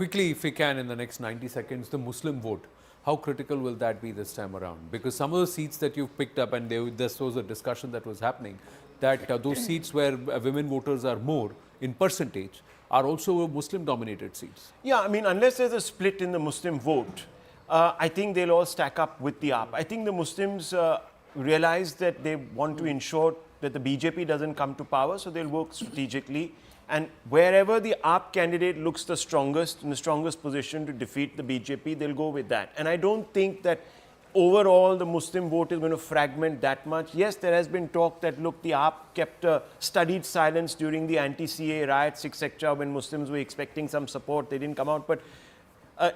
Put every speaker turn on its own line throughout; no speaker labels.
quickly, if we can, in the next 90 seconds, the Muslim vote. How critical will that be this time around? Because some of the seats that you've picked up, and this was a discussion that was happening, that those seats where women voters are more in percentage are also Muslim-dominated seats.
Yeah, I mean, unless there's a split in the Muslim vote, I think they'll all stack up with the AAP. I think the Muslims realize that they want to ensure that the BJP doesn't come to power, so they'll work strategically. And wherever the AAP candidate looks the strongest, in the strongest position to defeat the BJP, they'll go with that. And I don't think that overall the Muslim vote is going to fragment that much. Yes, there has been talk that, look, the AAP kept a studied silence during the anti-CA riots, etc., when Muslims were expecting some support. They didn't come out. But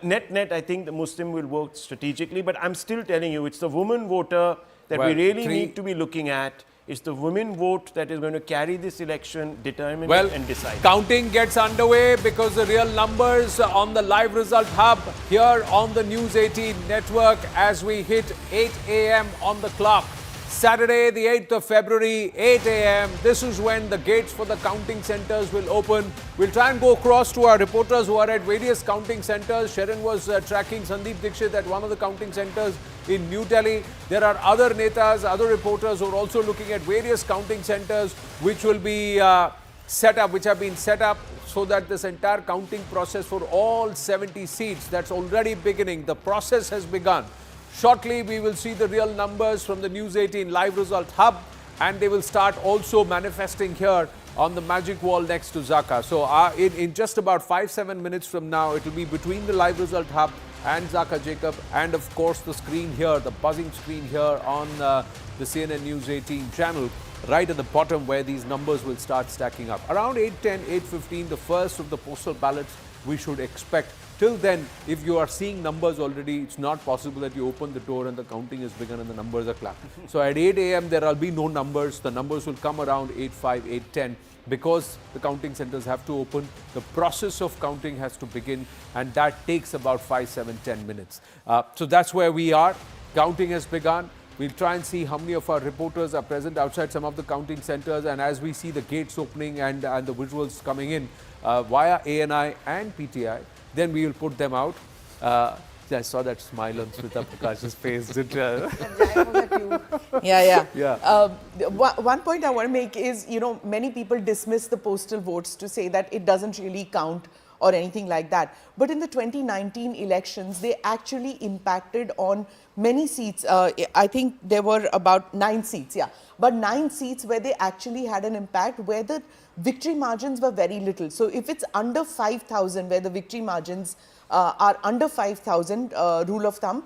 net, I think the Muslim will work strategically. But I'm still telling you, it's the woman voter that we really need to be looking at. It's the women vote that is going to carry this election, determine and decide.
Counting gets underway because the real numbers on the live result hub here on the News 18 network as we hit 8 a.m. on the clock. Saturday, the 8th of February, 8 a.m. This is when the gates for the counting centers will open. We'll try and go across to our reporters who are at various counting centers. Sharon was tracking Sandeep Dixit at one of the counting centers in New Delhi. There are other netas, other reporters who are also looking at various counting centers which will be set up, which have been set up so that this entire counting process for all 70 seats, that's already beginning. The process has begun. Shortly, we will see the real numbers from the News 18 live result hub, and they will start also manifesting here on the magic wall next to Zaka. So in just about 5-7 minutes from now, it will be between the live result hub and Zaka Jacob, and of course the screen here, the buzzing screen here on the CNN News 18 channel, right at the bottom where these numbers will start stacking up. Around 8:10, 8:15, the first of the postal ballots we should expect. Till then, if you are seeing numbers already, it's not possible that you open the door and the counting has begun and the numbers are clapped. So at 8 a.m. there will be no numbers. The numbers will come around 8:05, 8:10 because the counting centers have to open. The process of counting has to begin, and that takes about 5, 7, 10 minutes. So that's where we are. Counting has begun. We'll try and see how many of our reporters are present outside some of the counting centers, and as we see the gates opening and the visuals coming in via ANI and PTI, then we will put them out. I saw that smile on Smita Prakash's face.
Yeah. One point I want to make is, many people dismiss the postal votes to say that it doesn't really count or anything like that. But in the 2019 elections, they actually impacted on many seats. I think there were about 9 seats, but 9 seats where they actually had an impact, where the victory margins were very little. So if it's under 5,000, where the victory margins are under 5,000, rule of thumb,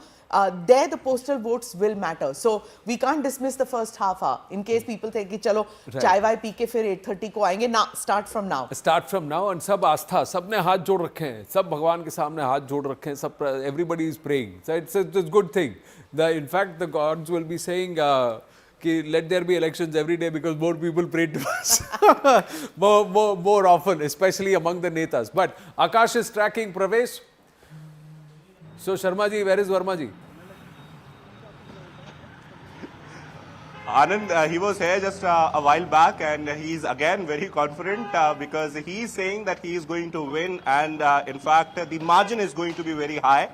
there the postal votes will matter. So we can't dismiss the first half hour in case people think, chalo, chai vai pee ke fir 8:30 ko aayenge. Now, start from now.
Start from now, and sab aastha, sabne haath jod rakhe hain, sab Bhagwan ke samne haath jod rakhe hain, sab, everybody is praying. So it's a good thing. In fact, the gods will be saying, let there be elections every day because more people pray to us more often, especially among the netas. But Akash is tracking Pravesh. So Sharma ji, where is Verma ji?
Anand, he was here just a while back, and he's again very confident because he's saying that he is going to win, and in fact the margin is going to be very high.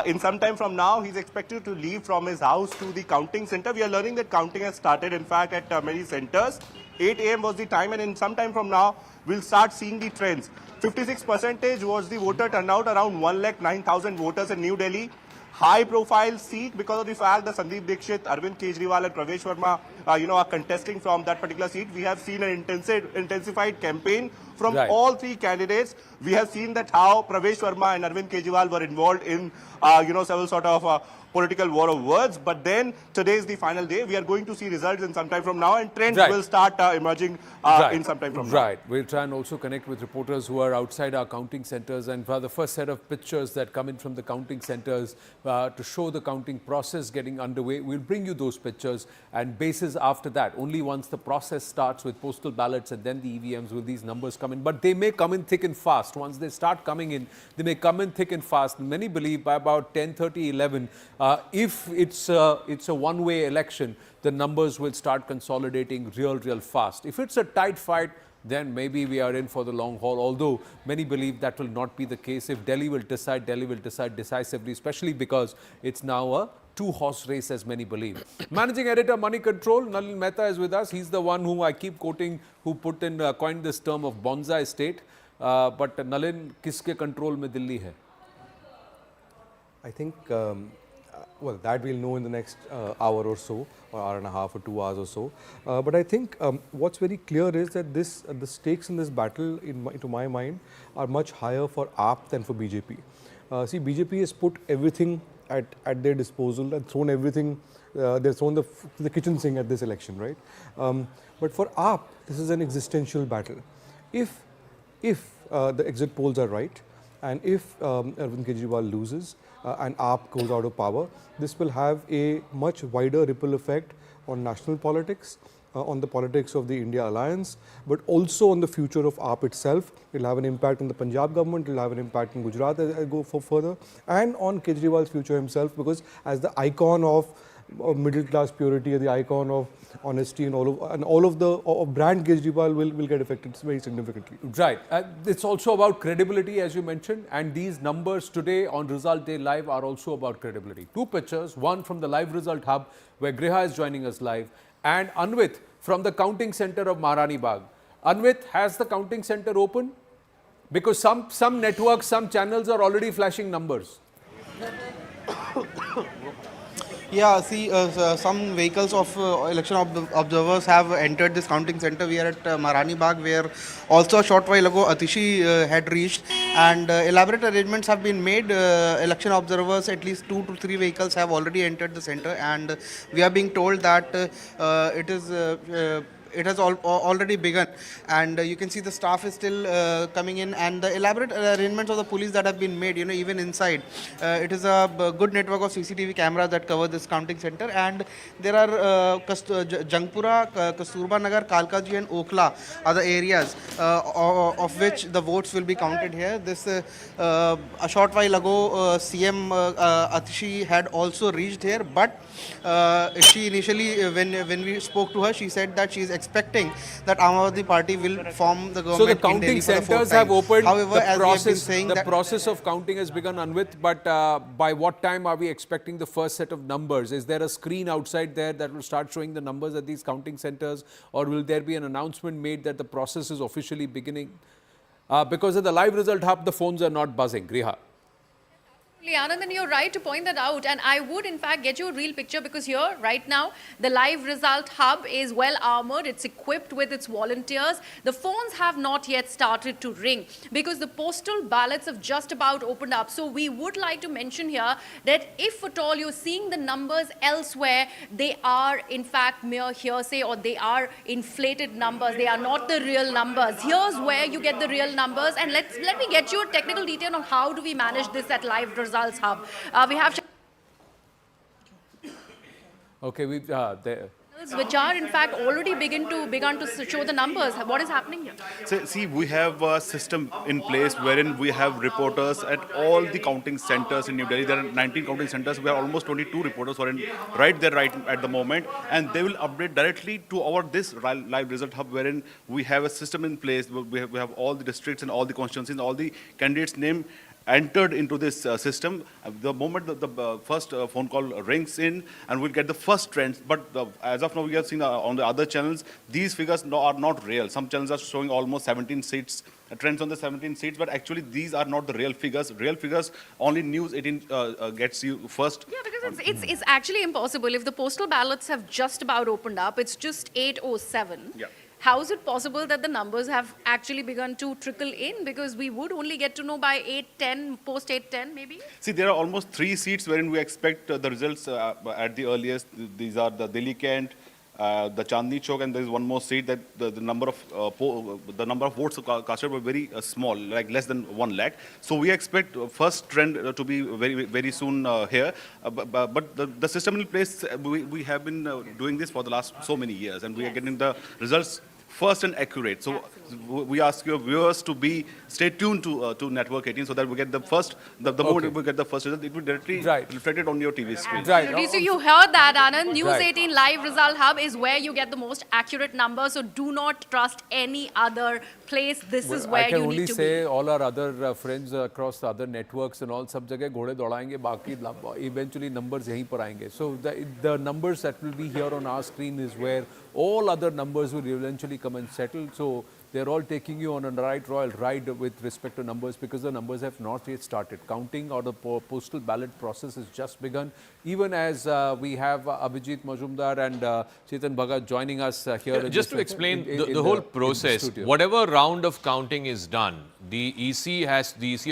In some time from now, he's expected to leave from his house to the counting center. We are learning that counting has started, in fact, at many centers. 8 a.m. was the time, and in some time from now, we'll start seeing the trends. 56% was the voter turnout, around 1,09,000 voters in New Delhi. High profile seat because of the fact that Sandeep Dixit, Arvind Kejriwal and Pravesh Verma are contesting from that particular seat. We have seen an intensified campaign from all 3 candidates. We have seen that how Pravesh Verma and Arvind Kejriwal were involved in several sort of political war of words. But then today is the final day. We are going to see results in some time from now, and trends will start emerging in some time from now.
Right. We'll try and also connect with reporters who are outside our counting centers, and for the first set of pictures that come in from the counting centers to show the counting process getting underway, we'll bring you those pictures, and basis after that, only once the process starts with postal ballots and then the EVMs will these numbers come in. But they may come in thick and fast. Once they start coming in, they may come in thick and fast. Many believe by about 10:30, 11, if it's a one-way election, the numbers will start consolidating real fast. If it's a tight fight, then maybe we are in for the long haul. Although many believe that will not be the case. If Delhi will decide decisively, especially because it's now a two-horse race, as many believe. Managing editor, Money Control, Nalin Mehta is with us. He's the one who I keep quoting, who coined this term of bonsai state. But Nalin, kiske control mein Delhi hai?
I think, well, that we'll know in the next hour or so, or hour and a half or 2 hours or so. But I think what's very clear is that the stakes in this battle, to my mind, are much higher for AAP than for BJP. See, BJP has put everything at their disposal and thrown everything, they've thrown the kitchen sink at this election, right? But for AAP, this is an existential battle. If the exit polls are right, and if Arvind Kejriwal loses and AAP goes out of power, this will have a much wider ripple effect on national politics, on the politics of the India alliance, but also on the future of AAP itself. It will have an impact on the Punjab government, it will have an impact in Gujarat as I go further, and on Kejriwal's future himself, because as the icon of middle class purity, the icon of honesty, and all of the brand Kejriwal will get affected very significantly.
Right. It's also about credibility, as you mentioned, and these numbers today on Result Day Live are also about credibility. Two pictures, one from the Live Result Hub, where Griha is joining us live, and Anvit from the counting center of Maharani Bagh. Anvit, has the counting center open? Because some networks, some channels are already flashing numbers.
Yeah, see, some vehicles of election observers have entered this counting center. We are at Maharani Bagh, where also a short while ago Atishi had reached, and elaborate arrangements have been made. Election observers, at least 2 to 3 vehicles have already entered the center, and we are being told that it has already begun, and you can see the staff is still coming in, and the elaborate arrangements of the police that have been made, even inside. It is a good network of CCTV cameras that cover this counting center, and there are Jangpura, Kasturba Nagar, Kalkaji and Okla are the areas of which the votes will be counted here. This a short while ago CM Atishi had also reached here, but she initially, when we spoke to her, she said that she is expecting that Aam Aadmi Party will form the government.
So the counting centers have opened.
However, as we have been saying,
the process of counting has begun, Anvit, but by what time are we expecting the first set of numbers? Is there a screen outside there that will start showing the numbers at these counting centers, or will there be an announcement made that the process is officially beginning? Because at the Live Result Hub, the phones are not buzzing. Griha.
Anand, and you're right to point that out, and I would in fact get you a real picture, because here right now the Live Result Hub is well armored, it's equipped with its volunteers. The phones have not yet started to ring because the postal ballots have just about opened up. So we would like to mention here that if at all you're seeing the numbers elsewhere, they are in fact mere hearsay, or they are inflated numbers. They are not the real numbers. Here's where you get the real numbers, and let me get you a technical detail on how do we manage this at Live Results Hub. We have
okay,
which are in fact already begun to show the numbers. What is happening here?
So, see, we have a system in place wherein we have reporters at all the counting centers in New Delhi. There are 19 counting centers. We have almost 22 reporters who are right at the moment, and they will update directly to this Live Result Hub, wherein we have a system in place. We have all the districts and all the constituencies, all the candidates' name entered into this system. The moment the first phone call rings in, and we'll get the first trends. But as of now, we have seen on the other channels, these figures are not real. Some channels are showing almost 17 seats, trends on the 17 seats, but actually these are not the real figures. Real figures, only News 18 gets you first.
Yeah, because it's actually impossible. If the postal ballots have just about opened up, it's just 8:07.
Yeah.
How is it possible that the numbers have actually begun to trickle in? Because we would only get to know by 8:10, post 8:10 maybe?
See, there are almost 3 seats wherein we expect the results at the earliest. These are the Delhi Kent, the Chandni Chowk, and there is one more seat that the number of votes casted were very small, like less than 1 lakh. So we expect first trend to be very, very soon here. But the system in place, we have been doing this for the last so many years, and we are getting the results first and accurate. So we ask your viewers to stay tuned to Network 18 so that we get the first, the moment we get the first result, it will directly reflected on your TV screen.
Absolutely. So you heard that, Anand. News
Right.
18 Live Result Hub is where you get the most accurate numbers. So do not trust any other place. This is where
I can
you
only
need to
say
be.
all our other friends across the other networks and all, सब जगह घोड़े दौड़ाएंगे, बाकी eventually numbers यहीं पर आएंगे. So the numbers that will be here on our screen is where all other numbers will eventually come and settle. So they're all taking you on a royal ride with respect to numbers, because the numbers have not yet started. Counting or the postal ballot process has just begun. Even as we have Abhijit Majumdar and Chetan Bhagat joining us here.
Just to explain the whole process, whatever round of counting is done, the EC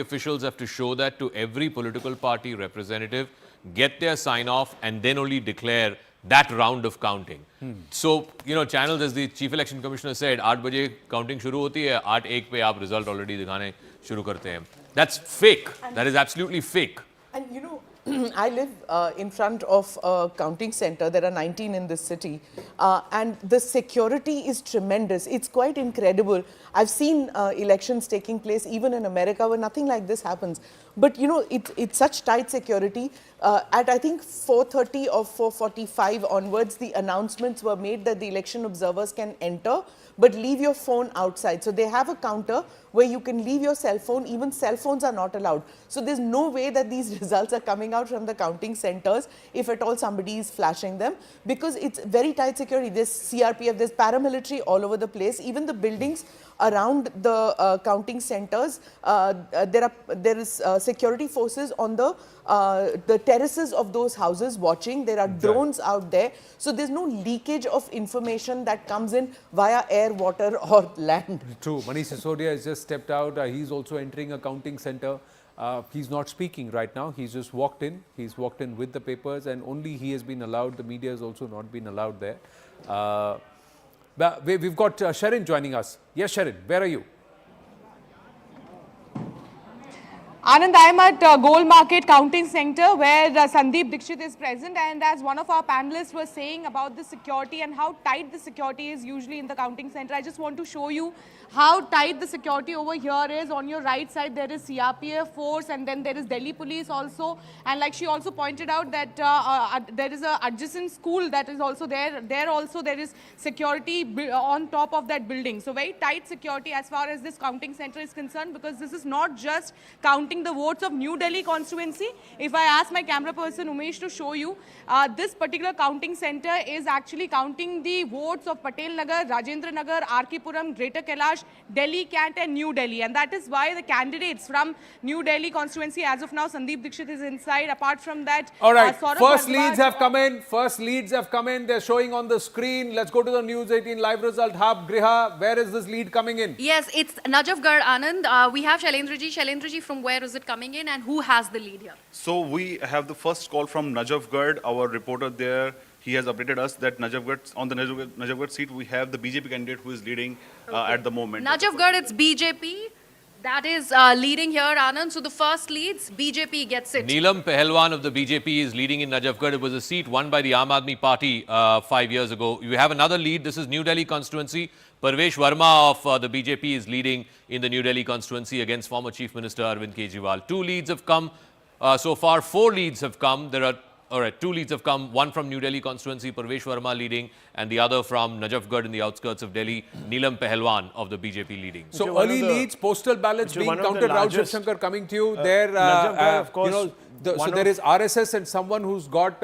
officials have to show that to every political party representative, get their sign off, and then only declare that round of counting. So, channels, as the Chief Election Commissioner said, 8 बजे counting शुरू होती है, 8:01 पे आप result already दिखाने शुरू करते हैं. That's fake. That is absolutely fake.
And I live in front of a counting center. There are 19 in this city. And the security is tremendous. It's quite incredible. I've seen elections taking place even in America where nothing like this happens. But it's such tight security. At I think 4:30 or 4:45 onwards, the announcements were made that the election observers can enter, but leave your phone outside. So they have a counter where you can leave your cell phone. Even cell phones are not allowed. So there's no way that these results are coming out from the counting centers if at all somebody is flashing them, because it's very tight security. There's CRPF, there's paramilitary all over the place. Even the buildings around the counting centers, there is security forces on the terraces of those houses watching. There are drones out there. So there's no leakage of information that comes in via air, water or land.
True. Manish Sisodia has just stepped out. He's also entering a counting center. He's not speaking right now. He's just walked in. He's walked in with the papers, and only he has been allowed. The media has also not been allowed there. But we've got Sharon joining us. Yes, Sharon, where are you?
Anand, I am at Gold Market Counting Center where Sandeep Dixit is present, and as one of our panelists was saying about the security and how tight the security is usually in the counting center, I just want to show you how tight the security over here is. On your right side there is CRPF force, and then there is Delhi police also, and like she also pointed out that there is a adjacent school that is also there. There also there is security on top of that building. So very tight security as far as this counting center is concerned, because this is not just counting the votes of New Delhi constituency. If I ask my camera person Umesh to show you, this particular counting center is actually counting the votes of Patel Nagar, Rajendra Nagar, RK Puram, Greater Kailash, Delhi, Cant and New Delhi. And that is why the candidates from New Delhi constituency, as of now, Sandeep Dixit is inside. Apart from that,
all right,
Saurabh
first
Bhardwaj,
leads have come in. First leads have come in. They're showing on the screen. Let's go to the News 18 Live Result Hub. Griha, where is this lead coming in?
Yes, it's Najafgarh, Anand. We have Shailendraji. Shailendraji, from where is it coming in, and who has the lead here?
So we have the first call from Najafgarh, our reporter there. He has updated us that on the Najafgarh seat, we have the BJP candidate who is leading at the moment.
Najafgarh, it's BJP. That is leading here, Anand. So the first leads, BJP gets it.
Neelam Pehelwan of the BJP is leading in Najafgarh. It was a seat won by the Aam Aadmi Party 5 years ago. You have another lead. This is New Delhi constituency. Parvesh Verma of the BJP is leading in the New Delhi constituency against former Chief Minister Arvind Kejriwal. 2 leads have come so far. 4 leads have come. There are 2 leads have come. One from New Delhi constituency, Parvesh Verma leading, and the other from Najafgarh in the outskirts of Delhi, Neelam Pehelwan of the BJP leading.
So early leads, postal ballots being counted. Raujiv Shankar coming to you. There,
of course,
so there is RSS and someone who's got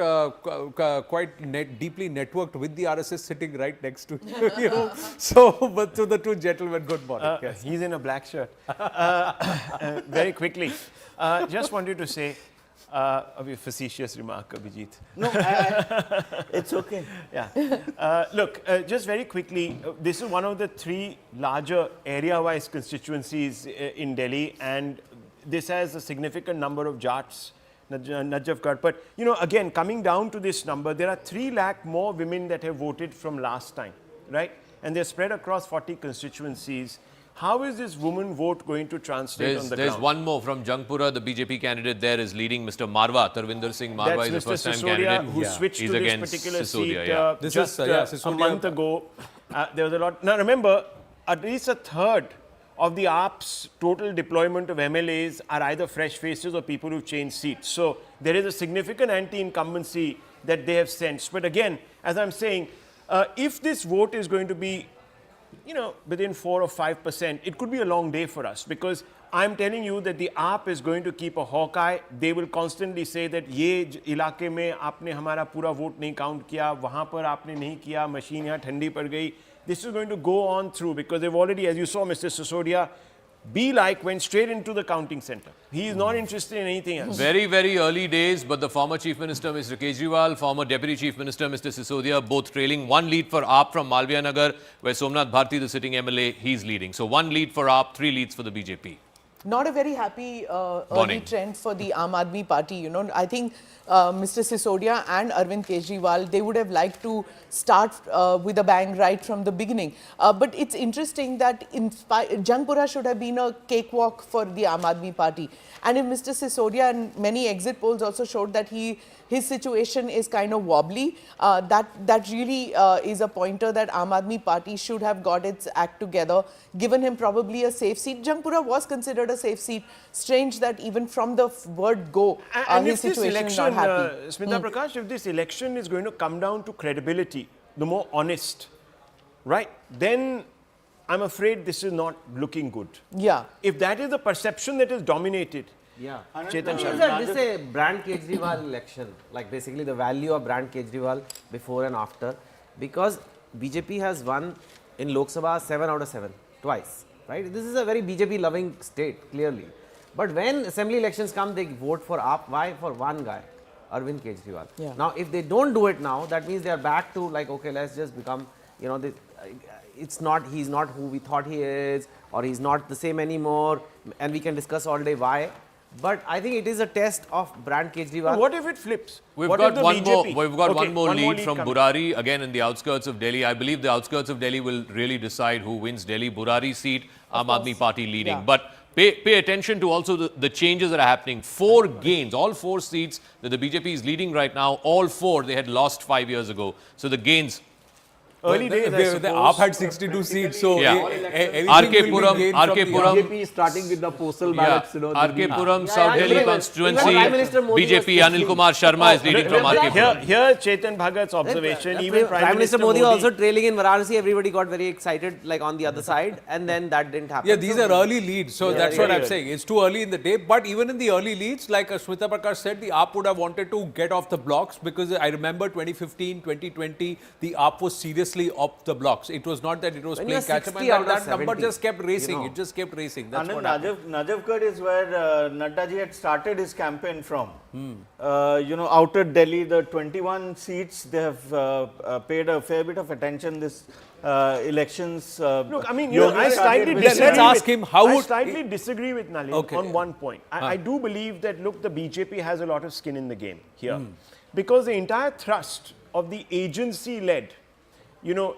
quite deeply networked with the RSS sitting right next to you. So, but to the two gentlemen, good morning. Yes.
He's in a black shirt. Very quickly, just wanted to say, a facetious remark, Abhijit.
No, it's okay.
Yeah. Look, just very quickly, this is one of the 3 larger area-wise constituencies in Delhi, and this has a significant number of Jats, Najafgarh. But, again, coming down to this number, there are 3 lakh more women that have voted from last time, right? And they're spread across 40 constituencies. how is this woman vote going to translate on the
There's
ground?
one more from Jangpura. The BJP candidate there is leading Mr. Marwa. Tarvinder Singh Marwa
That's
is the
Mr.
first-time
Sisodia,
candidate.
who switched
He's
to this
against
particular
Sisodia,
seat
yeah.
This
just
is, yeah,
a
Sisodia.
month ago. There was a lot. Now remember, at least a third of the AAP's total deployment of MLAs are either fresh faces or people who've changed seats. So there is a significant anti-incumbency that they have sensed. But again, as I'm saying, if this vote is going to be, within 4 or 5%, it could be a long day for us, because I'm telling you that the AAP is going to keep a hawk eye. They will constantly say that ये इलाके में आपने हमारा पूरा vote नहीं count किया, वहाँ पर आपने नहीं किया, मशीन यहाँ ठंडी पड़ गई. This is going to go on through, because they've already, as you saw, Mr. Sisodia, went straight into the counting center. He is not interested in anything else.
Very, very early days, but the former Chief Minister, Mr. Kejriwal, former Deputy Chief Minister, Mr. Sisodia, both trailing. One lead for AAP from Malviya Nagar, where Somnath Bharti, the sitting MLA, he's leading. So one lead for AAP, 3 leads for the BJP.
Not a very happy early
Morning.
trend for the Aam Aadmi Party. I think Mr. Sisodia and Arvind Kejriwal, they would have liked to start with a bang right from the beginning. But it's interesting that Jangpura should have been a cakewalk for the Aam Aadmi Party. And if Mr. Sisodia, and many exit polls also showed that his situation is kind of wobbly, that really is a pointer that Aam Aadmi Party should have got its act together, given him probably a safe seat. Jangpura was considered a safe seat. Strange that even from the word go, his situation is not happy.
Smita Prakash, if this election is going to come down to credibility, the more honest, right, then I'm afraid this is not looking good.
Yeah.
If that is the perception that is dominated,
yeah.
Chetan
Sharma. This is a brand Kejriwal election, like basically the value of brand Kejriwal before and after, because BJP has won in Lok Sabha 7 out of 7, twice, right? This is a very BJP loving state, clearly. But when assembly elections come, they vote for AAP. Why? For one guy, Arvind Kejriwal.
Yeah.
Now, if they don't do it now, that means they are back to like, okay, let's just become, he's not who we thought he is, or he's not the same anymore, and we can discuss all day why. But I think it is a test of brand Kejriwal.
what if it flips?
We've
What
got
if the
one more.
BJP?
We've got
Okay,
one more lead from
coming.
Burari, again in the outskirts of Delhi. I believe the outskirts of Delhi will really decide who wins Delhi. Burari seat, Aam Aadmi Party leading.
Yeah.
But pay attention to also the changes that are happening. 4 gains, all 4 seats that the BJP is leading right now, all 4 they had lost 5 years ago. So the gains.
Early days, I
The
suppose.
AAP had 62 seats, so
Yeah.
anything
RK
will be
Puram,
gained
RK
from the
Puram.
BJP is starting with the postal ballots,
RK Puram,
Yeah,
South
yeah,
Delhi
even
constituency,
Prime Minister Modi was
BJP, Anil Kumar Sharma is leading from RK Puram.
Here, Chetan Bhagat's observation, even
Prime Minister Modi was also trailing in Varanasi. Everybody got very excited, like on the other side, and then that didn't happen.
Yeah, these are early leads, so that's what I'm
early.
saying. It's too early in the day, but even in the early leads, like Smita Prakash said, the AAP would have wanted to get off the blocks, because I remember 2015, 2020, the AAP was seriously off the blocks. It was not that it was
When
playing
you're
catch up,
60
and
out of
that number
70,
just kept racing.
you know.
It just kept racing. That's
Anand,
what happened.
Najafgarh is where Nadda ji had started his campaign from. Outer Delhi, the 21 seats, they have paid a fair bit of attention this elections.
Look, I mean,
Yogi
I slightly
started
disagree.
Let's ask him how
I
would-
slightly disagree with Nalin
Okay.
on one point. I do believe that, look, the BJP has a lot of skin in the game here, because the entire thrust of the agency-led,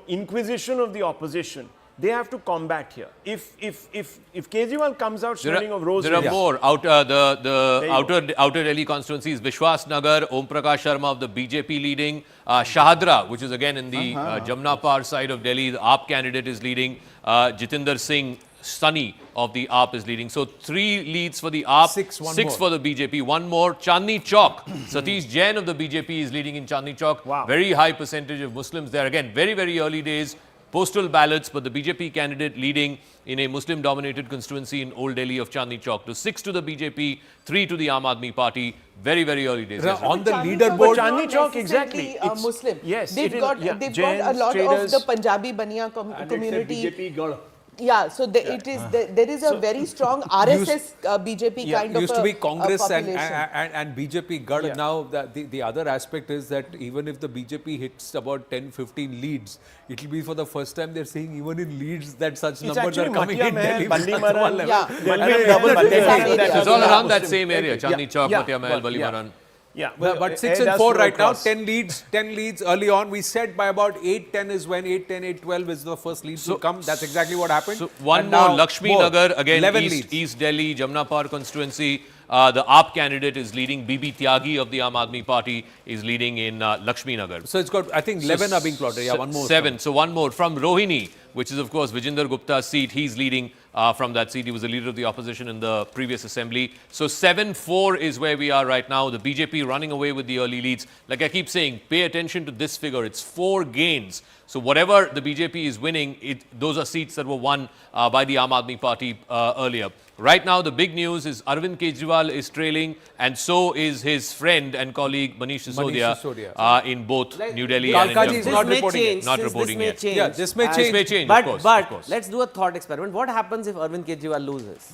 inquisition of the opposition, they have to combat here. If Kejriwal comes out smelling of rose,
There are more. The
you
outer Delhi constituencies, Vishwas Nagar, Om Prakash Sharma of the BJP leading, Shahadra, which is again in the Jamna Par side of Delhi, the AAP candidate is leading, Jitinder Singh, Sunny of the AAP is leading. So 3 leads for the AAP, 6 for the BJP, 1 more. Chandni Chowk, Satish Jain of the BJP is leading in Chandni Chowk.
Wow.
Very high percentage of Muslims there. Again, very, very early days. Postal ballots, but the BJP candidate leading in a Muslim-dominated constituency in Old Delhi of Chandni Chowk. To 6 to the BJP, 3 to the Aam Aadmi Party. Very, very early days. Yes,
On the
Chandni
leaderboard,
Chowk is
Chandni
not
Chowk,
necessarily,
exactly. It's-
Muslim.
yes,
they've
it is,
got
yeah.
they've
Jains,
got a lot
traders.
of the Punjabi Baniya community.
BJP girl.
Yeah, so there is a very strong RSS BJP kind of
used
a,
to be Congress
a
and
population.
BJP Gad. Now the other aspect is that even if the BJP hits about 10-15 leads, it will be for the first time they're saying even in leads that such
It's
numbers are
actually
coming
Matia
in
Mahal,
Delhi.
Balli
That's
Maran.
one
Yeah.
level.
There'll be a double
That
figure.
area.
It's all around that same area. Chandni Chowk,
Yeah.
Matia Mahal, Balli Maran.
Yeah,
But 6 and 4 right now, 10 leads early on. We said by about 8-10 is when 8-10, 8-12 is the first lead to come. That's exactly what happened.
So one
And
more,
now
Lakshmi Nagar, again,
leads.
East Delhi, Jamnapar constituency. The AAP candidate is leading. BB Tyagi of the Aam Aadmi Party is leading in Lakshmi Nagar.
So it's got, I think 11 are being plotted. Yeah, one more.
7. So one more from Rohini, which is of course Vijender Gupta's seat. He's leading from that seat. He was the leader of the opposition in the previous assembly. So 7-4 is where we are right now. The BJP running away with the early leads. Like I keep saying, pay attention to this figure. It's 4 gains. So whatever the BJP is winning, those are seats that were won by the Aam Aadmi Party earlier. Right now, the big news is Arvind Kejriwal is trailing, and so is his friend and colleague Manish Sisodia in both New Delhi and
Kalkaji is not reporting
change,
Not reporting
this may
yet.
change.
Yeah, this may change.
This may change,
But,
of course.
let's do a thought experiment. What happens if Arvind Kejriwal loses?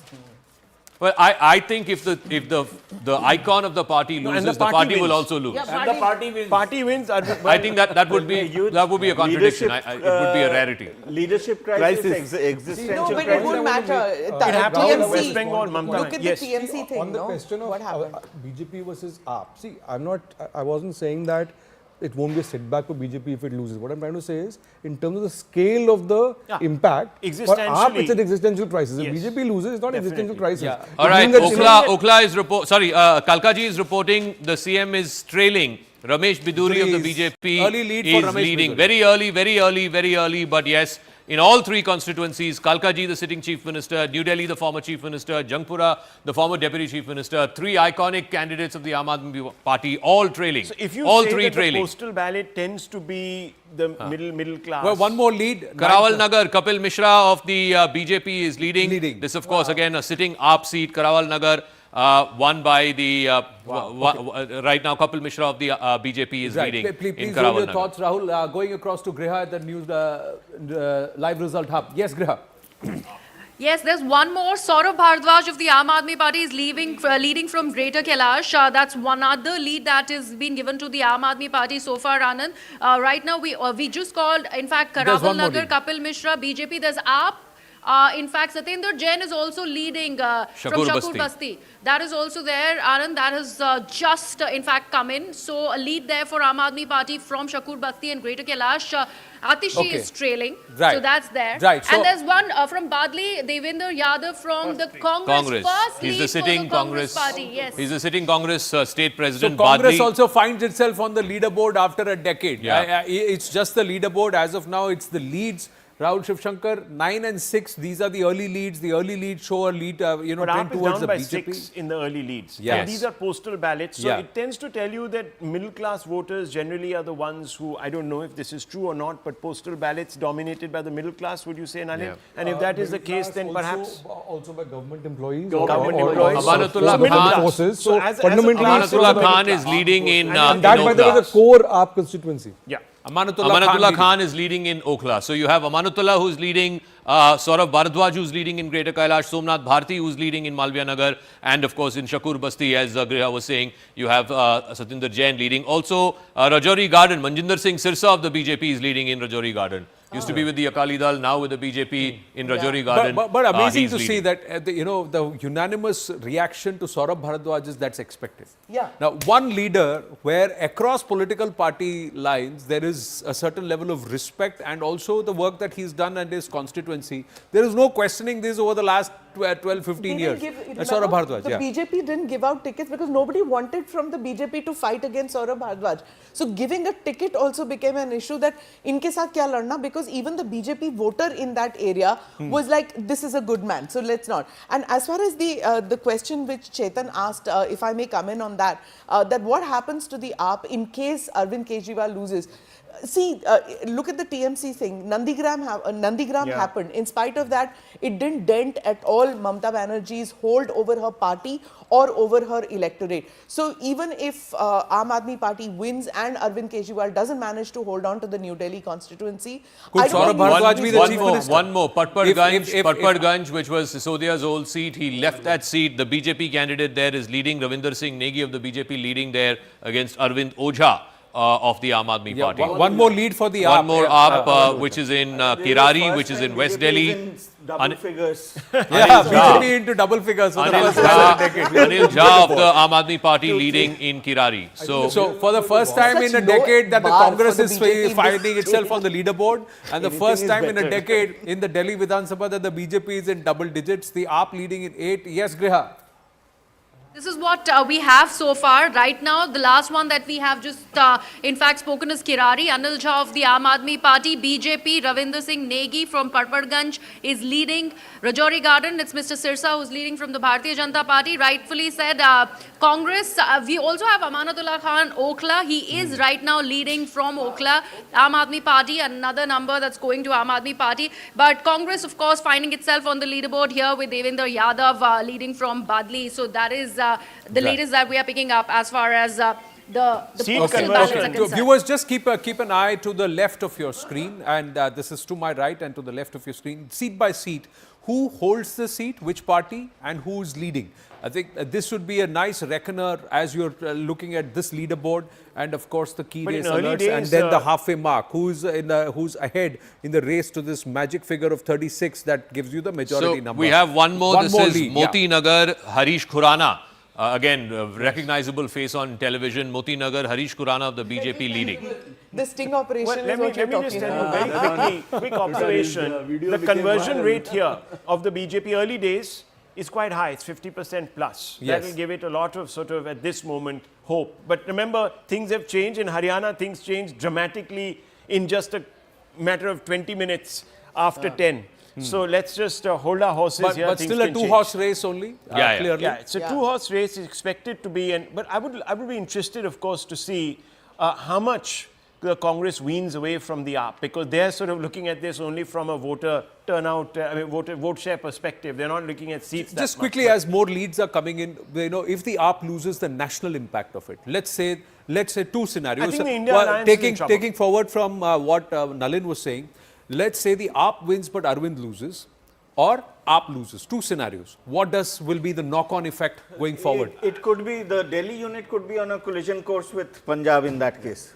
Well, I think if the icon of the party loses, the party will
wins.
also lose.
And the party wins.
Party wins.
I think that would be a contradiction. It would be a rarity.
Leadership crisis, existential
No, but it
crisis.
won't matter.
It happened in West
TMC.
Bengal, Mamta.
Look at
Yes.
the TMC thing.
On the
no?
question of
what happened?
BJP versus AAP, see, I wasn't saying that it won't be a setback for BJP if it loses. What I'm trying to say is, in terms of the scale of the impact, for AAP it's an existential crisis. If BJP loses, it's not an existential crisis.
Yeah.
All right, Okhla is Kalkaji is reporting the CM is trailing. Ramesh Biduri of the BJP
early lead for
is
Ramesh
leading.
Biduri.
Very early. But yes, in all 3 constituencies, Kalkaji, the sitting chief minister, New Delhi, the former chief minister, Jangpura, the former deputy chief minister, 3 iconic candidates of the Aam Aadmi Party, all trailing.
So if you
all
say
3
that
trailing.
the postal ballot tends to be the middle class.
Well, one more lead.
Karawal Nagar, Kapil Mishra of the BJP is leading. This, of course, again, a sitting AAP seat, Karawal Nagar. Won by the right now Kapil Mishra of the BJP is leading
Please
in
hold
Karawal
your
Nagar.
thoughts, Rahul. Going across to Griha at the news live result hub. Yes, Griha.
Yes, there's one more. Saurabh Bhardwaj of the Aam Aadmi Party is leading from Greater Kailash. That's one other lead that is being given to the Aam Aadmi Party so far, Anand. Right now, we just called, in fact, Karawal Nagar, Kapil Mishra, BJP. There's AAP. In fact, Satyendra Jain is also leading from Shakur Basti. That is also there, Anand. That has just, in fact, come in. So, a lead there for Aam Aadmi Party from Shakur Basti and Greater Kailash. Atishi is trailing.
Right.
So, that's there.
Right. So,
and there's one from Badli, Devendra Yadav from the Congress. First
He's
lead
the sitting
for the Congress party. Yes.
He's the sitting Congress state president.
So Congress
Badli.
also finds itself on the leaderboard after a decade.
Yeah.
It's just the leaderboard. As of now, it's the leads. Rahul Shivshankar, 9 and 6. These are the early leads. The early leads show a lead,
But
trend
AAP is
towards
down
the
by
BJP.
6 in the early leads.
Yes.
And these are postal ballots. So it tends to tell you that middle class voters generally are the ones who, I don't know if this is true or not, but postal ballots dominated by the middle class, would you say, Nalin?
Yeah.
And if that is the case, then perhaps...
Also by government employees.
Government employees.
Amanatullah Khan.
Forces.
So
So
as
fundamentally...
Amanatullah Khan is leading in
And that, by the way, is a core AAP constituency.
Yeah.
Amanatullah
Khan is leading in Okhla. So you have Amanatullah who's leading, Saurabh Bhardwaj who's leading in Greater Kailash, Somnath Bharti who's leading in Malviya Nagar, and of course in Shakur Basti, as Griha was saying, you have Satyendra Jain leading. Also Rajouri Garden, Manjinder Singh Sirsa of the BJP is leading in Rajouri Garden. Used to be with the Akali Dal, now with the BJP in Rajouri Garden.
But amazing
he's
to see
leading.
that the unanimous reaction to Saurabh Bhardwaj is that's expected.
Yeah.
Now, one leader where across political party lines there is a certain level of respect and also the work that he's done and his constituency. There is no questioning this over the last 12, 15 years. That's Saurabh Bhardwaj.
The BJP didn't give out tickets because nobody wanted from the BJP to fight against Saurabh Bhardwaj. So giving a ticket also became an issue that inke saath kya ladna, because even the BJP voter in that area was like, this is a good man, so let's not. And as far as the question which Chetan asked, if I may come in on that, that what happens to the AAP in case Arvind Kejriwal loses? See, look at the TMC thing. Nandigram happened. In spite of that, it didn't dent at all Mamata Banerjee's hold over her party or over her electorate. So even if Aam Aadmi Party wins and Arvind Kejriwal doesn't manage to hold on to the New Delhi constituency,
could Saurabh Bhardwaj be the chief minister?
One more. Patparganj, which was Sisodia's old seat, he left that seat. The BJP candidate there is leading. Ravinder Singh Negi of the BJP leading there against Arvind Ojha of the Aam Aadmi Party.
One more lead for the AAP.
One more AAP, which is in Kirari, which is in West Delhi.
Double figures.
Yeah, BJP into double figures for the
Anil
first time in a decade.
Anil Jha of the Aam Aadmi Party leading in Kirari.
So for the first time in a decade that the Congress is finding itself on the leaderboard, and the first time in a decade in the Delhi Vidhan Sabha that the BJP is in double digits, the AAP leading in 8. Yes, Griha.
This is what we have so far. Right now, the last one that we have just, in fact, spoken is Kirari. Anil Jha of the Aam Aadmi Party. BJP, Ravinder Singh Negi from Parparganj is leading. Rajouri Garden, it's Mr. Sirsa who's leading from the Bharatiya Janata Party. Rightfully said, Congress, we also have Amanatullah Khan, Okhla. He is right now leading from Okhla. Aam Aadmi Party, another number that's going to Aam Aadmi Party. But Congress, of course, finding itself on the leaderboard here with Devendra Yadav leading from Badli. So that is the latest that we are picking up as far as the postal ballots are concerned.
Viewers, just keep an eye to the left of your screen, and this is to my right and to the left of your screen, seat by seat. Who holds the seat, which party, and who is leading? I think this would be a nice reckoner as you're looking at this leaderboard, and of course the key race alerts,
days,
and then the halfway mark. Who's ahead in the race to this magic figure of 36 that gives you the majority number?
We have one more. This is
lead,
Moti Nagar, Harish Khurana. Again, recognizable face on television. Moti Nagar, Harish Khurana of the BJP leading.
The sting operation
Let
is
me
what you're
just
talking
tell
about.
you very quickly, quick observation. The conversion rate here of the BJP early days is quite high. It's 50% plus.
Yes.
That will give it a lot of sort of, at this moment, hope. But remember, things have changed. In Haryana, things changed dramatically in just a matter of 20 minutes after 10. So let's just hold our horses here.
But still a two-horse race only, clearly.
Yeah, it's a two-horse race. It's expected to be, but I would be interested, of course, to see how much the Congress weans away from the AAP, because they're sort of looking at this only from a voter turnout, vote share perspective. They're not looking at seats.
Just quickly, as more leads are coming in, if the AAP loses the national impact of it, let's say two scenarios.
I think the India Alliance is in trouble.
Taking forward from what Nalin was saying, let's say the AAP wins but Arvind loses, or AAP loses. Two scenarios. What will be the knock-on effect going forward?
It could be, the Delhi unit could be on a collision course with Punjab in that case.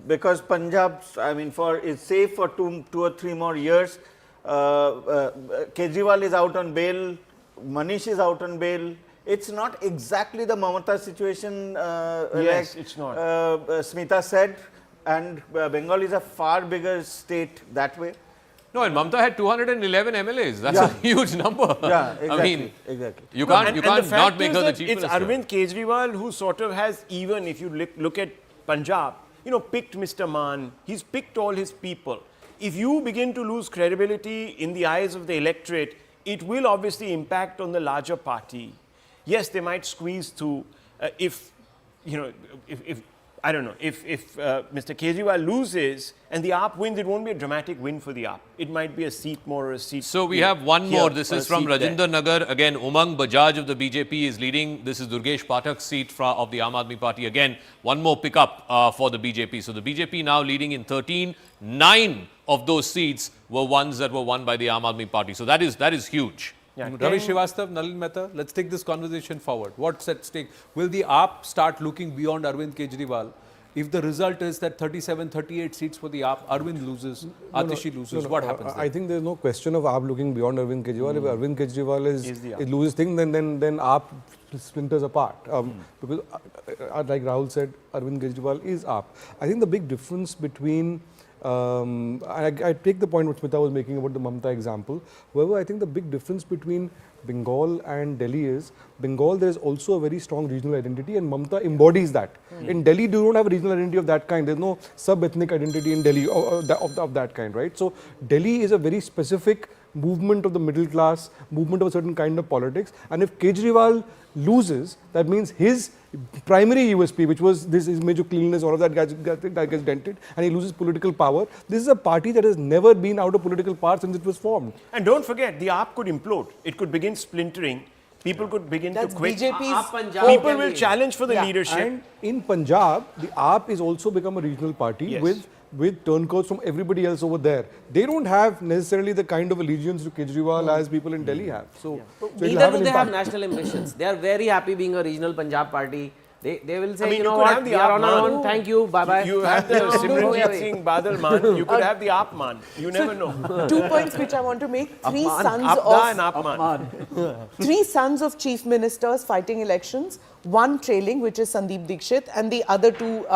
Because Punjab, I mean, is safe for two or three more years. Kejriwal is out on bail. Manish is out on bail. It's not exactly the Mamata situation.
Yes, it's not.
Smita said, and Bengal is a far bigger state that way.
No, and Mamata had 211 MLAs. That's a huge number.
Yeah, exactly.
I mean,
exactly.
You can't not make her the chief
it's
minister.
Arvind Kejriwal who sort of has, even if you look at Punjab, picked Mr. Maan. He's picked all his people. If you begin to lose credibility in the eyes of the electorate, it will obviously impact on the larger party. Yes, they might squeeze through if Mr. Kejriwal loses and the AAP wins, it won't be a dramatic win for the AAP. It might be a seat more or a seat.
So we have one more. This is from Rajinder Nagar. Again, Umang Bajaj of the BJP is leading. This is Durgesh Pathak's seat of the Aam Aadmi Party. Again, one more pickup for the BJP. So the BJP now leading in 13. 9 of those seats were ones that were won by the Aam Aadmi Party. So that is huge.
Yeah. Ravi Srivastav, Nalin Mehta, let's take this conversation forward. What's at stake? Will the AAP start looking beyond Arvind Kejriwal? If the result is that 37, 38 seats for the AAP, Arvind loses, Atishi loses, what happens then?
I think there's no question of AAP looking beyond Arvind Kejriwal. If Arvind Kejriwal loses thing, then AAP splinters apart. Because like Rahul said, Arvind Kejriwal is AAP. I think the big difference between I take the point which Smita was making about the Mamata example. However, I think the big difference between Bengal and Delhi is, Bengal there is also a very strong regional identity and Mamata embodies that. In Delhi, you don't have a regional identity of that kind. There's no sub-ethnic identity in Delhi of that kind, right? So, Delhi is a very specific movement of the middle class, movement of a certain kind of politics. And if Kejriwal loses, that means his primary USP, which was this image of cleanliness, all of that gets dented, and he loses political power. This is a party that has never been out of political power since it was formed.
And don't forget, the AAP could implode. It could begin splintering. People could begin to quit. People will challenge for the leadership.
And in Punjab, the AAP is also become a regional party with turncoats from everybody else over there. They don't have necessarily the kind of allegiance to Kejriwal as people in Delhi have. So,
neither do they have national ambitions. They are very happy being a regional Punjab party They will say,
I mean,
you know
could
what,
have the
we are on our
AAP
own, thank you, bye-bye.
You have the
No,
Simranjit
no,
Singh Badal man. You could have the AAP man. You never know.
2 points which I want to make. Three sons
Apda and
of
AAP man.
three sons of chief ministers fighting elections, one trailing, which is Sandeep Dikshit, and the other two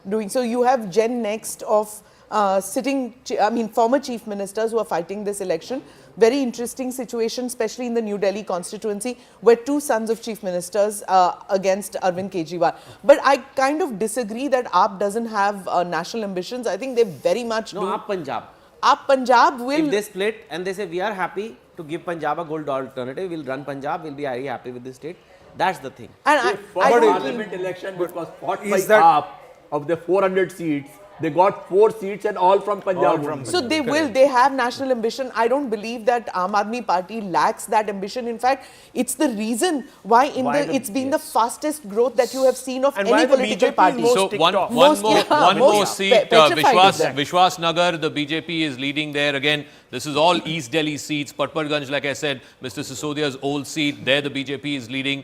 doing. So you have Gen Next of former chief ministers who are fighting this election. Very interesting situation, especially in the New Delhi constituency, where two sons of chief ministers against Arvind Kejriwal. But I kind of disagree that AAP doesn't have national ambitions. I think they very much do.
AAP Punjab.
AAP Punjab will...
If they split and they say, we are happy to give Punjab a gold alternative, we'll run Punjab, we'll be very happy with the state. That's the thing.
And I
Parliament election which was fought by AAP, of the 400 seats, they got 4 seats and all from Punjab.
So they will, they have national ambition. I don't believe that Aam Aadmi Party lacks that ambition. In fact, it's the reason why it's been the fastest growth that you have seen of
And
any
why the
political
BJP
party.
is
So one more seat, Vishwas Nagar, the BJP is leading there. Again, this is all East Delhi seats. Patparganj, like I said, Mr. Sisodia's old seat, there the BJP is leading.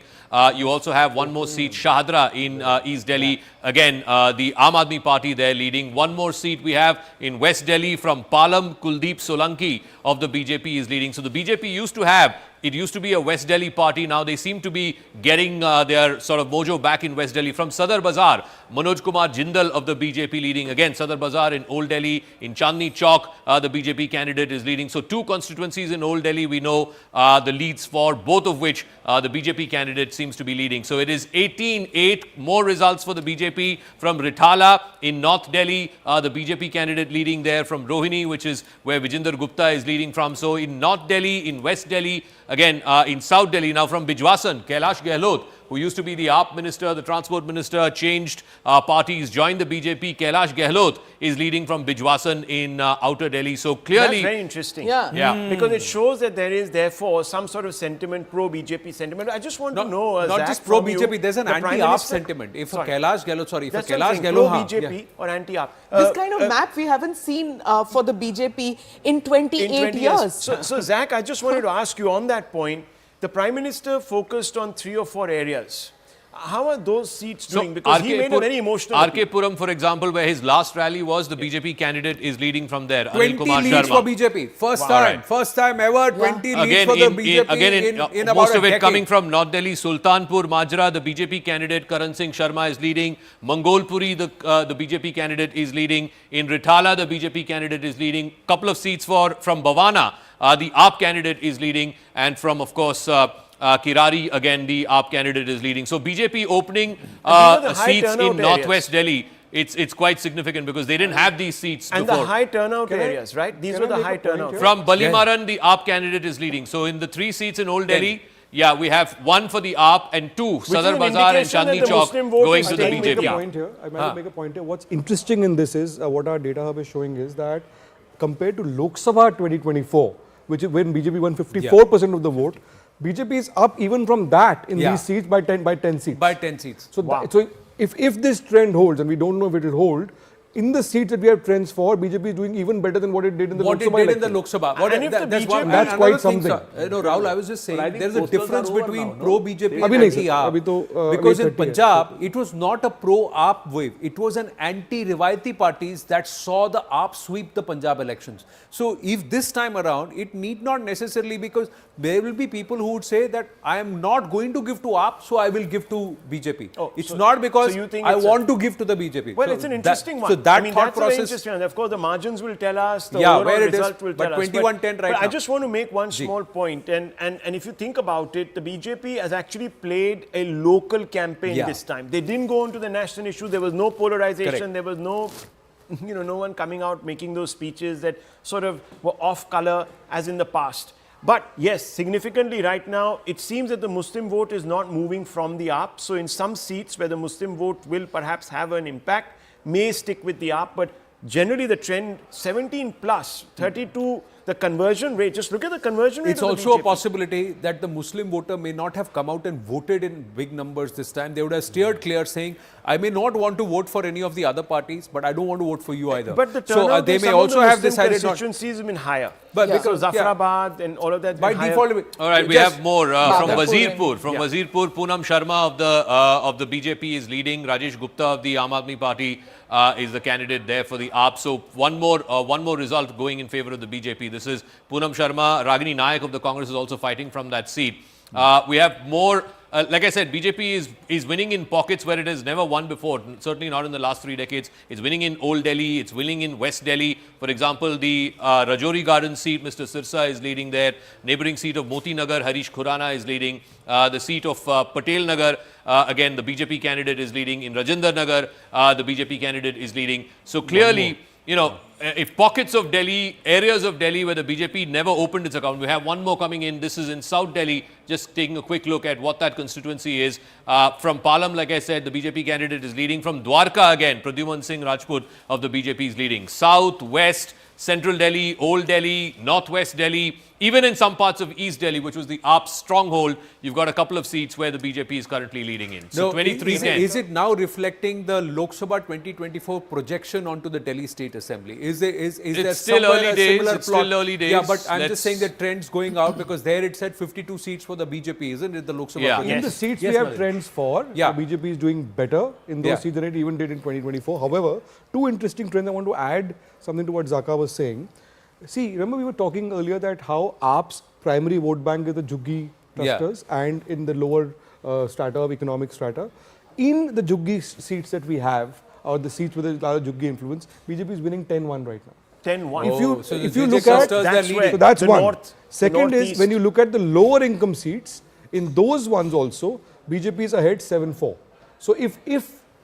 You also have one more seat, Shahadra in East Delhi. Again, the Aam Aadmi Party there leading. One more seat we have in West Delhi from Palam, Kuldeep Solanki of the BJP is leading. So the BJP used to have, it used to be a West Delhi party. Now they seem to be getting their sort of mojo back in West Delhi. From Sadar Bazaar, Manoj Kumar Jindal of the BJP leading. Again, Sadar Bazaar in Old Delhi. In Chandni Chowk, the BJP candidate is leading. So 2 constituencies in Old Delhi we know the leads for, both of which the BJP candidate seems to be leading. So it is 18-8. More results for the BJP from Rithala in North Delhi. The BJP candidate leading there from Rohini, which is where Vijender Gupta is leading from. So in North Delhi, in West Delhi, again, in South Delhi, now from Bijwasan, Kailash Gehlot, who used to be the AAP minister, the transport minister, changed parties, joined the BJP. Kailash Gehlot is leading from Bijwasan in Outer Delhi. So clearly...
That's very interesting.
Yeah.
Because it shows that there is therefore some sort of sentiment, pro-BJP sentiment. I just want to know,
not
Zach,
just
from
pro-BJP,
you,
there's an
the Prime
anti-AAP
Minister-
sentiment. If
Sorry.
a Kailash Gehlot, if
That's
a
what I'm
Kailash
saying,
Gehlot...
pro-BJP or anti-AAP.
This kind of map we haven't seen for the BJP in 28 years.
So Zach, I just wanted to ask you on that point, the Prime Minister focused on 3 or 4 areas. How are those seats doing? Because he made a very emotional...
RK Puram, for example, where his last rally was, the BJP candidate is leading from there.
20
Anil Kumar
leads
Sharma.
for BJP. First time ever, 20 leads
Again,
for the BJP in about
most
a
of it
decade.
coming from North Delhi, Sultanpur, Majra, the BJP candidate Karan Singh Sharma is leading. Mangolpuri, the BJP candidate is leading. In Rithala, the BJP candidate is leading. Couple of seats from Bhavana, the AAP candidate is leading. And from, of course, Kirari, again, the AAP candidate is leading. So BJP opening seats in Northwest Delhi. It's quite significant because they didn't have these seats
and
before.
the high turnout areas, right? These were the high turnout.
From Balimaran, the AAP candidate is leading. So in the 3 seats in Old Delhi, yeah, we have 1 for the AAP and 2, Sadar Bazaar and Chandni Chowk, going to the BJP.
I might make a point here. What's interesting in this is, what our data hub is showing is that compared to Lok Sabha 2024, which is when BJP won 54% of the vote, BJP is up even from that in these seats by 10 seats.
By 10 seats.
So, so if this trend holds, and we don't know if it will hold, in the seats that we have trends for, BJP is doing even better than what it did in the Lok Sabha election.
in the Lok Sabha.
That's quite something.
No, Rahul, I was just saying, there's a difference between pro-BJP and
Abhi
anti-AAP. Because in Punjab, it was not a pro-AAP wave. It was an anti-Rivaiti parties that saw the AAP sweep the Punjab elections. So if this time around, it need not necessarily, because there will be people who would say that I am not going to give to AAP, so I will give to BJP. It's not because I want to give to the BJP.
Well, it's an interesting one.
That
I mean,
thought
that's
process.
Interesting. And of course, the margins will tell us, the
where
overall
it
result
is,
will
but
tell us.
21-10 right
but
now.
I just want to make one small point. And if you think about it, the BJP has actually played a local campaign this time. They didn't go into the national issue. There was no polarization.
Correct.
There was no, no one coming out making those speeches that sort of were off color as in the past. But yes, significantly right now, it seems that the Muslim vote is not moving from the AAP. So in some seats where the Muslim vote will perhaps have an impact, may stick with the AAP. But generally the trend, 17 plus, 32 the conversion rate, just look at the conversion rate.
It's also a possibility that the Muslim voter may not have come out and voted in big numbers this time. They would have steered clear saying, I may not want to vote for any of the other parties, but I don't want to vote for you either.
But the turnout
they
in
may
some of
also
the
have
Muslim
decided not.
constituencies have been higher.
But
because Zafrabad and all of that.
By default.
All right, we have more from Wazirpur. From Wazirpur, Poonam Sharma of the BJP is leading. Rajesh Gupta of the Aam Aadmi Party is the candidate there for the AAP. So one more result going in favor of the BJP. This is Poonam Sharma. Ragini Nayak of the Congress is also fighting from that seat. We have more. Like I said, BJP is winning in pockets where it has never won before, certainly not in the last 3 decades. It's winning in Old Delhi, it's winning in West Delhi. For example, the Rajouri Garden seat, Mr. Sirsa is leading there. Neighbouring seat of Moti Nagar, Harish Khurana is leading. The seat of Patel Nagar, again, the BJP candidate is leading. In Rajendra Nagar, the BJP candidate is leading. So clearly, you know, if pockets of Delhi, areas of Delhi where the BJP never opened its account, we have one more coming in. This is in South Delhi. Just taking a quick look at what that constituency is. From Palam, like I said, the BJP candidate is leading. From Dwarka again, Pradyuman Singh Rajput of the BJP is leading. South, West, Central Delhi, Old Delhi, Northwest Delhi, even in some parts of East Delhi, which was the AAP's stronghold, you've got a couple of seats where the BJP is currently leading in. So 23-10.
Is it now reflecting the Lok Sabha 2024 projection onto the Delhi State Assembly? Is there
still early days. It's
plot?
still early days.
Yeah, but I'm just saying the trend's going out because there it said 52 seats for the BJP, isn't it? The Lok Sabha projection.
In the seats we have trends for, the BJP is doing better in those seats than it even did in 2024. However, two interesting trends I want to add something to what Zaka was saying. See, remember we were talking earlier that how AAP's primary vote bank is the Juggi clusters and in the lower strata of economic strata. In the Juggi seats that we have, or the seats with a large Juggi influence, BJP is winning 10-1 right now.
10-1.
If you look at, that's one.
North,
second is, when you look at the lower income seats, in those ones also, BJP is ahead 7-4. So if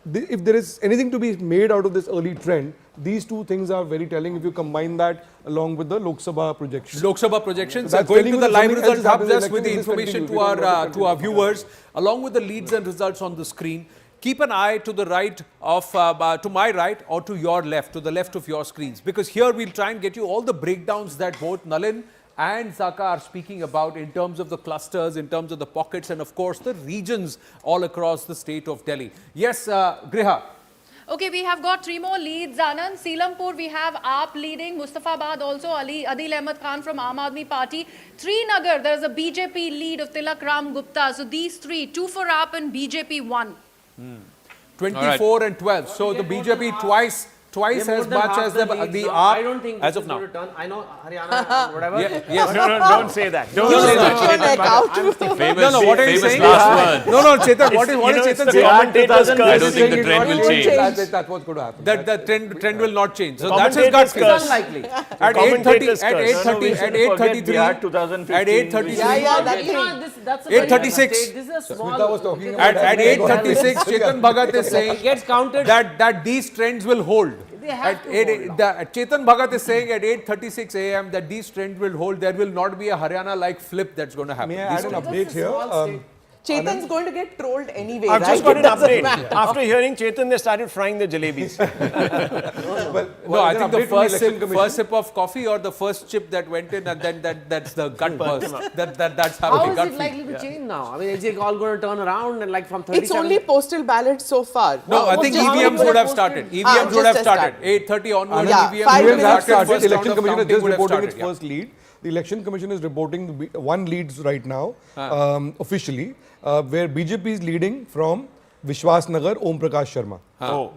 there is anything to be made out of this early trend, these two things are very telling if you combine that along with the Lok Sabha projections.
Lok Sabha projections. So going to the live result hub just with the information to our viewers, along with the leads and results on the screen. Keep an eye to the right of, to my right or to your left, to the left of your screens. Because here we'll try and get you all the breakdowns that both Nalin and Zaka are speaking about in terms of the clusters, in terms of the pockets and of course the regions all across the state of Delhi. Yes, Griha.
Okay, we have got 3 more leads, Anand. Seelampur, we have AAP leading. Mustafabad also, Adil Ahmed Khan from Aam Aadmi Party. Srinagar, there is a BJP lead of Tilak Ram Gupta. So these 3, 2 for AAP and BJP 1.
24 and 12. So the BJP twice as much as the AAP
I don't think
as of now.
I know Haryana, whatever.
Yes.
No, don't say that. Don't say that.
Famous,
what are you
famous
saying?
last word.
No, Chetan, what is Chetan saying?
I don't think the trend will change.
That's what's going to happen.
That the trend will not change. So that's his gut feel.
Unlikely.
At 8:30, at 8:33, at 8:33,
That's
8:36.
This is a small.
At 8:36, Chetan Bhagat is saying
It gets counted.
that these trends will hold.
They have to hold.
Chetan Bhagat is saying at 8:36 a.m. that these trends will hold. There will not be a Haryana-like flip that's going to happen.
May I add an update here?
Chetan's going to get trolled anyway,
I've
right?
just got an update. After hearing Chetan, they started frying the jalebis.
No, I think the first sip of coffee or the first chip that went in and then that's the gut burst. That's
How
happening.
is it likely to change now? I mean, is it all going to turn around and like from 37?
It's only postal ballots so far.
No, I think EVMs would have started. EVMs would have started. 8:30 onwards, EVMs
have started.
First
Election
round of
Commission is
counting
just
would have
reporting its
started,
first lead. The Election Commission is reporting one leads right now, officially, where BJP is leading from Vishwas Nagar, Om Prakash Sharma.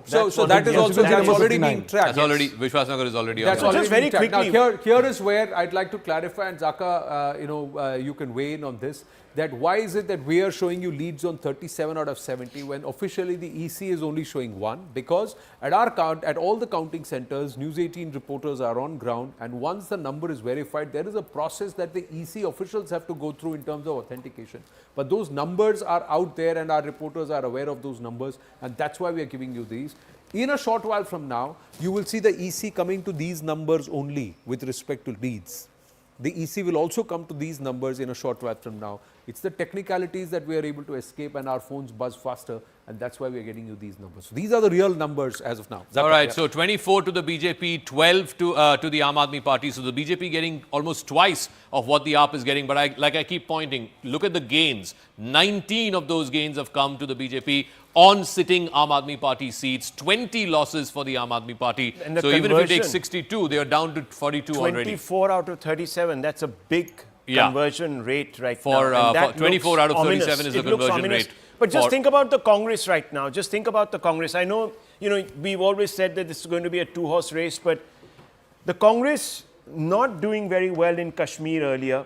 So that is also that's already being tracked.
That's already, Vishwas Nagar is already on.
That's already very quickly. Now, here is where I'd like to clarify, and Zaka, you can weigh in on this, that why is it that we are showing you leads on 37 out of 70 when officially the EC is only showing 1? Because at our count, at all the counting centers, News 18 reporters are on ground, and once the number is verified, there is a process that the EC officials have to go through in terms of authentication. But those numbers are out there and our reporters are aware of those numbers, and that's why we are giving you these. In a short while from now, you will see the EC coming to these numbers only with respect to leads. the EC will also come to these numbers in a short while from now. It's the technicalities that we are able to escape and our phones buzz faster, and that's why we are getting you these numbers. So these are the real numbers as of now.
All right, so 24 to the BJP, 12 to the Aam Aadmi Party. So the BJP getting almost twice of what the AAP is getting. But like I keep pointing, look at the gains. 19 of those gains have come to the BJP on sitting Aam Aadmi Party seats. 20 losses for the Aam Aadmi Party. So even if you take 62, they are down to 42 already.
24 out of 37, that's a big conversion rate right
now.
And
for 24 out of 37 is the conversion rate.
But just think about the Congress right now. Just think about the Congress. I know, we've always said that this is going to be a two-horse race, but the Congress not doing very well in Kashmir earlier,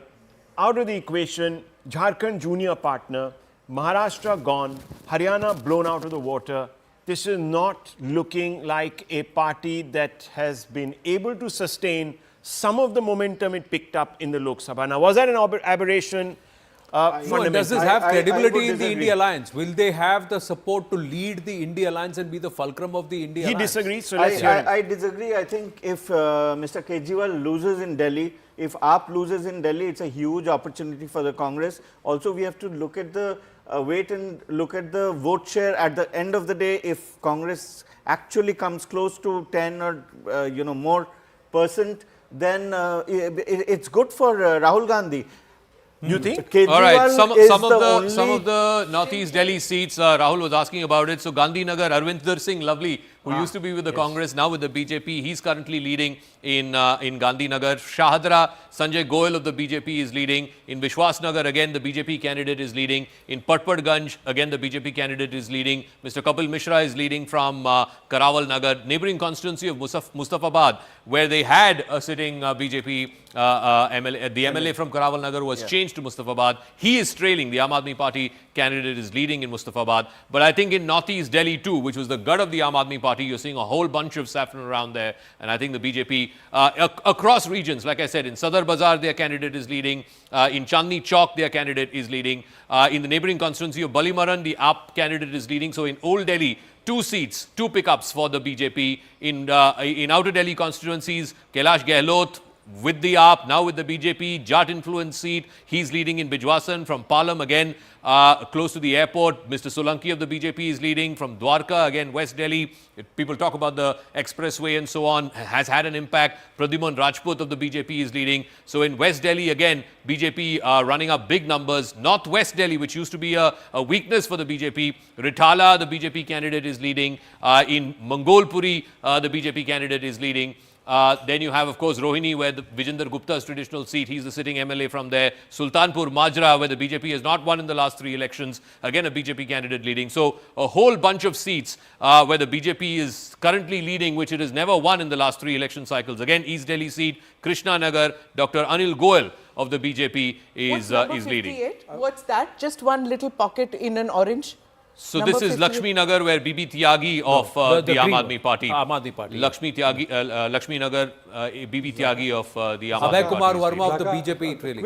out of the equation, Jharkhand junior partner, Maharashtra gone, Haryana blown out of the water. This is not looking like a party that has been able to sustain some of the momentum it picked up in the Lok Sabha. Now, was that an aberration?
Does this have credibility in the India alliance? Will they have the support to lead the India alliance and be the fulcrum of the India alliance?
He disagrees, so let's hear him.
I disagree. I think if Mr. Kejriwal loses in Delhi, if AAP loses in Delhi, it's a huge opportunity for the Congress. Also, we have to look at the wait and look at the vote share at the end of the day. If Congress actually comes close to 10 or more percent, then it's good for Rahul Gandhi.
You think?
Kejriwal
all right,
is
some of the Northeast Delhi seats, Rahul was asking about it. So Gandhinagar, Arvind Singh, lovely, who used to be with the Congress, now with the BJP. He's currently leading in Gandhinagar. Shahadra, Sanjay Goyal of the BJP is leading. In Vishwasnagar, again, the BJP candidate is leading. In Patparganj, again, the BJP candidate is leading. Mr. Kapil Mishra is leading from Karawal Nagar, neighboring constituency of Mustafabad, where they had a sitting BJP MLA. The MLA from Karawal Nagar was changed to Mustafabad. He is trailing. The Aam Aadmi Party candidate is leading in Mustafabad. But I think in Northeast Delhi too, which was the gut of the Aam Aadmi Party, you're seeing a whole bunch of saffron around there. And I think the BJP, across regions, like I said, in Sadar Bazar, their candidate is leading. In Chandni Chowk, their candidate is leading. In the neighboring constituency of Balimaran, the AAP candidate is leading. So in Old Delhi, 2 seats, 2 pickups for the BJP. In Outer Delhi constituencies, Kailash Gehlot with the AAP, now with the BJP, Jat influence seat. He's leading in Bijwasan. From Palam, again, close to the airport, Mr. Solanki of the BJP is leading. From Dwarka, again, West Delhi, people talk about the expressway and so on, has had an impact. Pradyuman Rajput of the BJP is leading. So in West Delhi, again, BJP running up big numbers. Northwest Delhi, which used to be a weakness for the BJP, Rithala, the BJP candidate is leading. In Mangolpuri, the BJP candidate is leading. Then you have, of course, Rohini, where the Vijender Gupta's traditional seat. He's the sitting MLA from there. Sultanpur Majra, where the BJP has not won in the last 3 elections. Again, a BJP candidate leading. So a whole bunch of seats where the BJP is currently leading, which it has never won in the last 3 election cycles. Again, East Delhi seat, Krishna Nagar, Dr. Anil Goyal of the BJP is leading.
What's that? Just one little pocket in an orange?
So number this is 58? Lakshmi Nagar, where Bibi Tyagi of the Aam Aadmi Party.
Aam Aadmi Party.
Lakshmi Nagar, Bibi Tyagi of the Aam Aadmi
Party.
Abhay
Kumar Verma of the BJP trailing.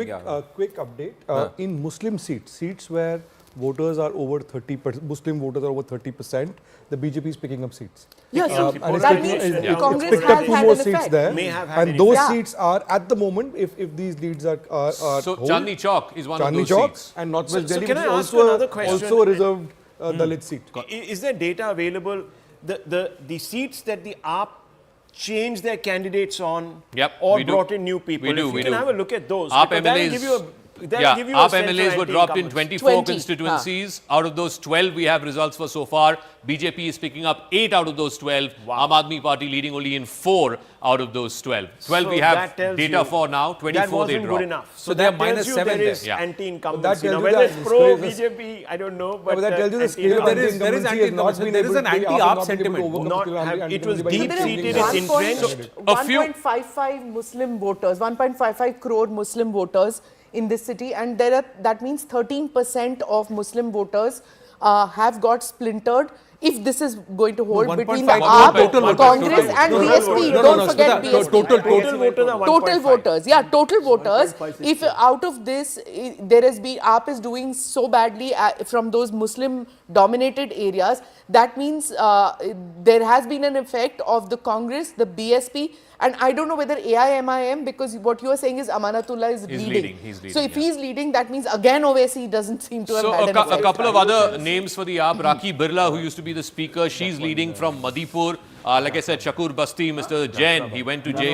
Quick update. In Muslim seats where voters are over 30%, Muslim voters are over 30%, the BJP is picking up seats.
Yes, that means Congress
picked up
has
2
had
more
an
seats
effect.
there. And those seats are, at the moment, if these leads are
so Chandni Chowk is one
Chandni
of those seats.
And Northwest
So
Delhi,
can
which
I
is
ask you another question?
also a reserved Dalit seat.
Is there data available? The seats that the AAP changed their candidates on or brought in new people?
We
can have a look at those.
AAP
That'll give you a
AAP MLAs were dropped in 24 constituencies. Out of those 12, we have results for so far. BJP is picking up 8 out of those 12. Aam Aadmi Party leading only in 4 out of those 12. 12
so
we have data for now. 24 they dropped.
Good enough.
So they are minus 7
there.
there.
Anti-incumbency. Now, whether it's pro BJP, I don't know. But
that tells you the scale
there is anti-incumbency. There is an anti-AAP sentiment.
It was deep-seated, it's entrenched.
1.55 Muslim voters, 1.55 crore Muslim voters in this city, and that means 13% of Muslim voters have got splintered if this is going to hold
1.5
between the
crore
AAP,
total
Congress
voters.
and
No,
BSP.
no,
Don't
no,
forget
Smita,
BSP.
total
voters are
Total
1.5.
voters, yeah, total voters.
1.56
If out of this, there has been, AAP is doing so badly from those Muslim-dominated areas, that means there has been an effect of the Congress, the BSP, and I don't know whether AIMIM, because what you are saying is Amanatullah is leading.
He's leading,
So if
yeah.
he's leading, that means again Owaisi doesn't seem to have
So
had an
a
effect.
couple of other names for the AAP. Rakhi Birla, who used to be the speaker, she's leading from Madhipur. Like I said, Shakur Basti, Mr. Jain, he went to jail.